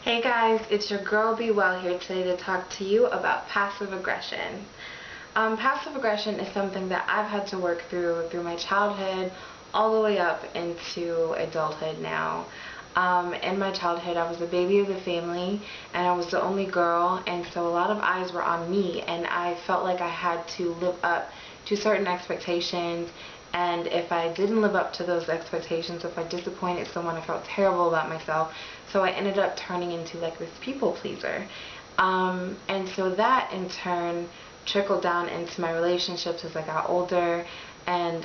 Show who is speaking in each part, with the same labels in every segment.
Speaker 1: Hey guys, it's your girl B.Well here today to talk to you about passive aggression. Passive aggression is something that I've had to work through my childhood all the way up into adulthood now. In my childhood, I was the baby of the family and I was the only girl, and so a lot of eyes were on me, and I felt like I had to live up to certain expectations. And if I didn't live up to those expectations, if I disappointed someone, I felt terrible about myself. So I ended up turning into like this people pleaser. And so that in turn trickled down into my relationships as I got older. And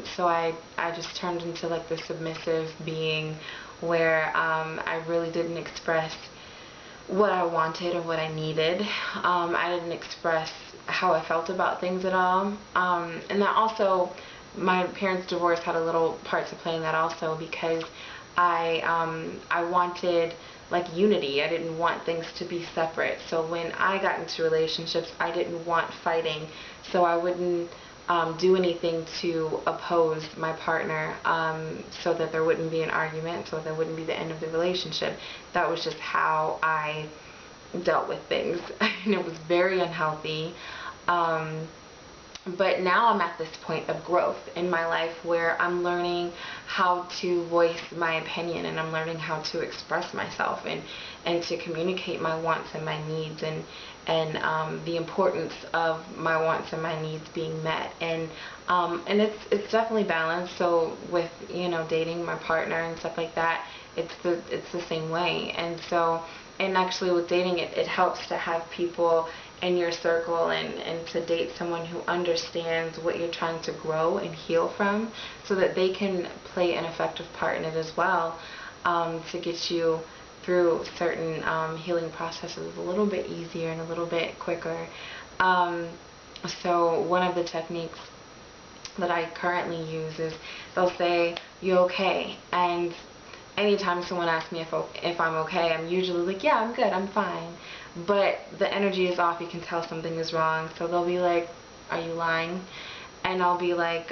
Speaker 1: so I just turned into like the submissive being where I really didn't express what I wanted or what I needed. I didn't express how I felt about things at all. And that also, my parents' divorce had a little part to play in that also, because I wanted like unity. I didn't want things to be separate. So when I got into relationships, I didn't want fighting. So I wouldn't do anything to oppose my partner, so that there wouldn't be an argument, so there wouldn't be the end of the relationship. That was just how I dealt with things. And it was very unhealthy. But now I'm at this point of growth in my life where I'm learning how to voice my opinion, and I'm learning how to express myself, and to communicate my wants and my needs, and the importance of my wants and my needs being met. And it's definitely balanced. So with, you know, dating my partner and stuff like that, it's the same way. And so, and actually with dating, it helps to have people in your circle, and to date someone who understands what you're trying to grow and heal from, so that they can play an effective part in it as well, to get you through certain healing processes a little bit easier and a little bit quicker. So one of the techniques that I currently use is, they'll say, "You okay?" And anytime someone asks me if I'm okay, I'm usually like, "Yeah, I'm good, I'm fine." But the energy is off. You can tell something is wrong. So they'll be like, "Are you lying?" And I'll be like,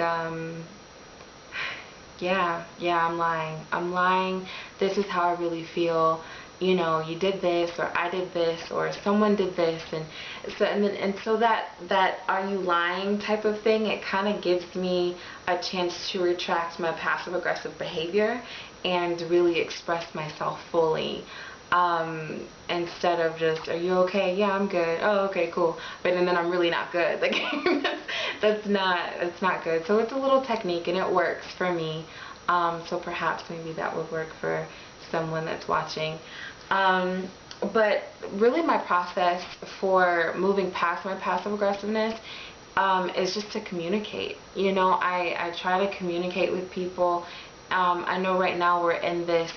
Speaker 1: yeah, I'm lying. I'm lying. This is how I really feel. You know, you did this, or I did this, or someone did this." And so that "are you lying" type of thing, it kind of gives me a chance to retract my passive aggressive behavior and really express myself fully. Instead of just, "Are you okay?" "Yeah, I'm good." "Oh, okay, cool." But and then I'm really not good. Like that's not good. So it's a little technique, and it works for me. So perhaps maybe that would work for someone that's watching. But really, my process for moving past my passive aggressiveness is just to communicate. You know, I try to communicate with people. I know right now we're in this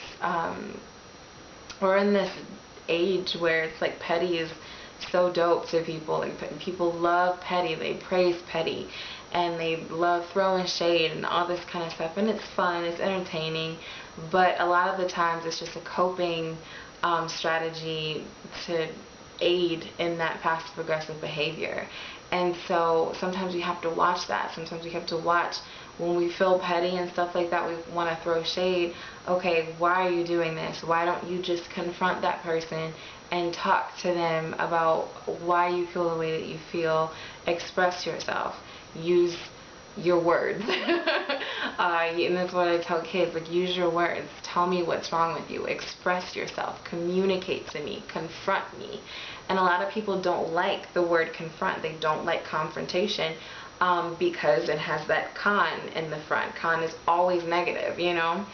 Speaker 1: age where it's like petty is so dope to people. Like, people love petty, they praise petty, and they love throwing shade and all this kind of stuff, and it's fun, it's entertaining, but a lot of the times it's just a coping strategy to aid in that passive aggressive behavior. And so sometimes we have to watch that. Sometimes we have to watch when we feel petty and stuff like that, we want to throw shade. Okay, why are you doing this? Why don't you just confront that person and talk to them about why you feel the way that you feel? Express yourself. Use your words. And that's what I tell kids, like, use your words. Tell me what's wrong with you. Express yourself. Communicate to me. Confront me. And a lot of people don't like the word confront. They don't like confrontation, because it has that con in the front. Con is always negative, you know.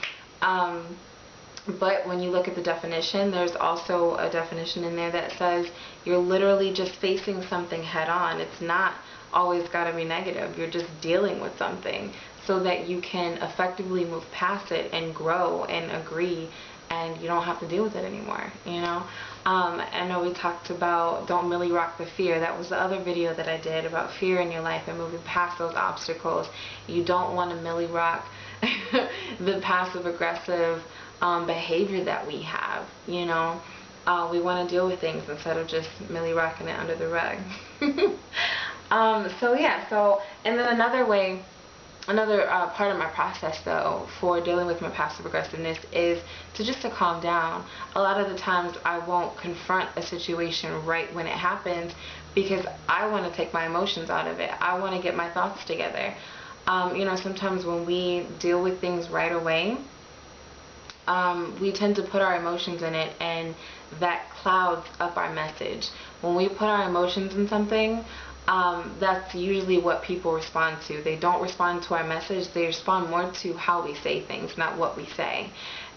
Speaker 1: But when you look at the definition, there's also a definition in there that says you're literally just facing something head on. It's not always got to be negative. You're just dealing with something so that you can effectively move past it and grow and agree, and you don't have to deal with it anymore, you know. I know we talked about don't milly rock the fear. That was the other video that I did about fear in your life and moving past those obstacles. You don't want to milly rock the passive aggressive behavior that we have, you know. We want to deal with things instead of just milly rocking it under the rug. So yeah, and then another way Another part of my process, though, for dealing with my passive aggressiveness is to calm down. A lot of the times I won't confront a situation right when it happens because I want to take my emotions out of it. I want to get my thoughts together. Sometimes when we deal with things right away, we tend to put our emotions in it, and that clouds up our message. When we put our emotions in something, that's usually what people respond to. They don't respond to our message, they respond more to how we say things, not what we say.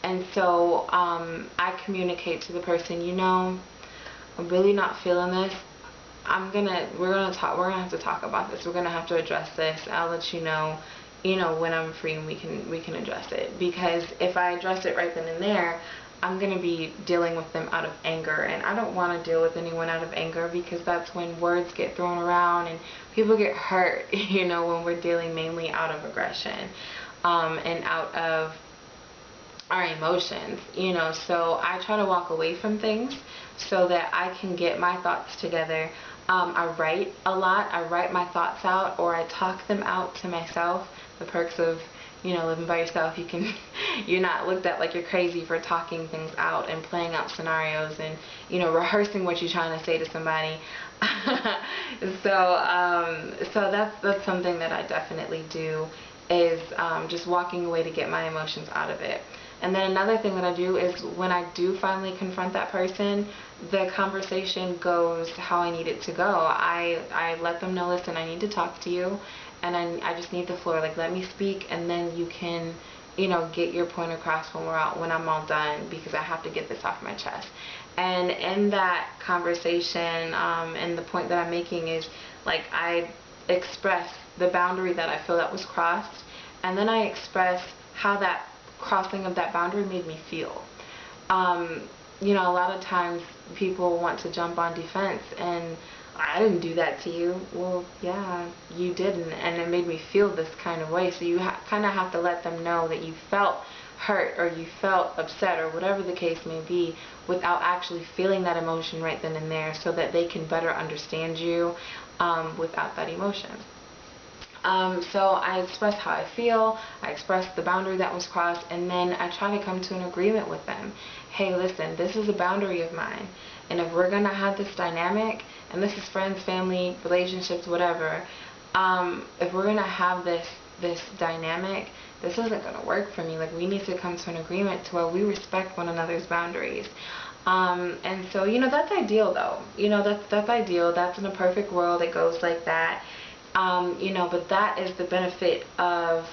Speaker 1: And so I communicate to the person, I'm really not feeling this. We're gonna have to talk about this. We're gonna have to address this. I'll let you know, when I'm free, and we can address it. Because if I address it right then and there, I'm gonna be dealing with them out of anger, and I don't want to deal with anyone out of anger, because that's when words get thrown around and people get hurt. When we're dealing mainly out of aggression, and out of our emotions. So I try to walk away from things so that I can get my thoughts together. I write a lot. I write my thoughts out, or I talk them out to myself. The perks of living by yourself, you're not looked at like you're crazy for talking things out and playing out scenarios and rehearsing what you're trying to say to somebody. So that's something that I definitely do, is just walking away to get my emotions out of it. And then another thing that I do is, when I do finally confront that person, the conversation goes how I need it to go. I let them know, listen, I need to talk to you, and I just need the floor. Like, let me speak, and then you can, get your point across when I'm all done, because I have to get this off my chest. And in that conversation, and the point that I'm making is, like, I express the boundary that I feel that was crossed, and then I express how that crossing of that boundary made me feel. A lot of times people want to jump on defense, and I didn't do that to you. Well, yeah, you didn't, and it made me feel this kind of way. So you kind of have to let them know that you felt hurt, or you felt upset, or whatever the case may be, without actually feeling that emotion right then and there, so that they can better understand you without that emotion. So I express how I feel, I express the boundary that was crossed, and then I try to come to an agreement with them. Hey, listen, this is a boundary of mine, and if we're going to have this dynamic, and this is friends, family, relationships, whatever, if we're going to have this dynamic, this isn't going to work for me. Like, we need to come to an agreement to where we respect one another's boundaries. And so, that's ideal, though. That's ideal. That's in a perfect world. It goes like that. But that is the benefit of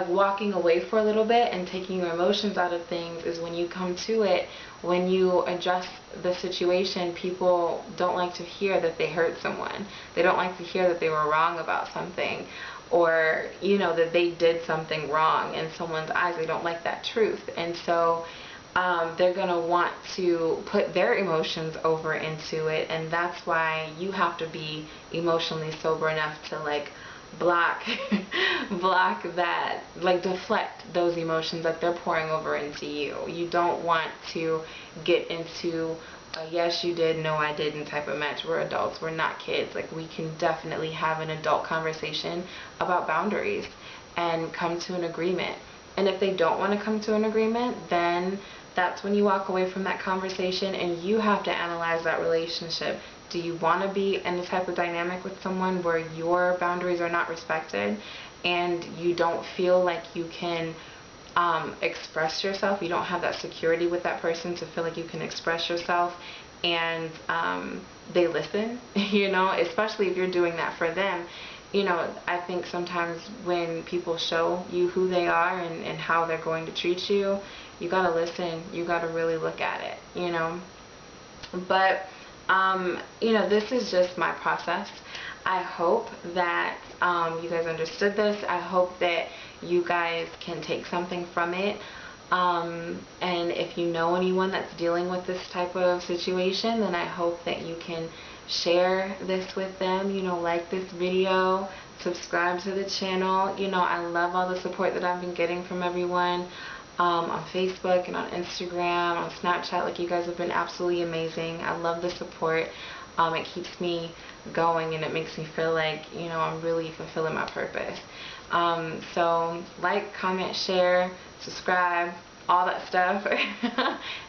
Speaker 1: walking away for a little bit and taking your emotions out of things, is when you come to it, when you address the situation, people don't like to hear that they hurt someone. They don't like to hear that they were wrong about something, or, that they did something wrong in someone's eyes. They don't like that truth. And so they're going to want to put their emotions over into it, and that's why you have to be emotionally sober enough to, like, block that, like, deflect those emotions that they're pouring over into you. You don't want to get into a yes you did, no I didn't type of match. We're adults, we're not kids. Like, we can definitely have an adult conversation about boundaries and come to an agreement. And if they don't want to come to an agreement, then that's when you walk away from that conversation, and you have to analyze that relationship. Do you want to be in the type of dynamic with someone where your boundaries are not respected, and you don't feel like you can express yourself? You don't have that security with that person to feel like you can express yourself, and they listen, especially if you're doing that for them. I think sometimes when people show you who they are and how they're going to treat you, you gotta listen. You gotta really look at it, But, this is just my process. I hope that you guys understood this. I hope that you guys can take something from it. And if you know anyone that's dealing with this type of situation, then I hope that you can share this with them, like this video, subscribe to the channel. I love all the support that I've been getting from everyone on Facebook and on Instagram, on Snapchat. Like, you guys have been absolutely amazing. I love the support. It keeps me going, and it makes me feel like, you know, I'm really fulfilling my purpose. So like, comment, share, subscribe, all that stuff,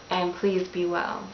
Speaker 1: and please be well.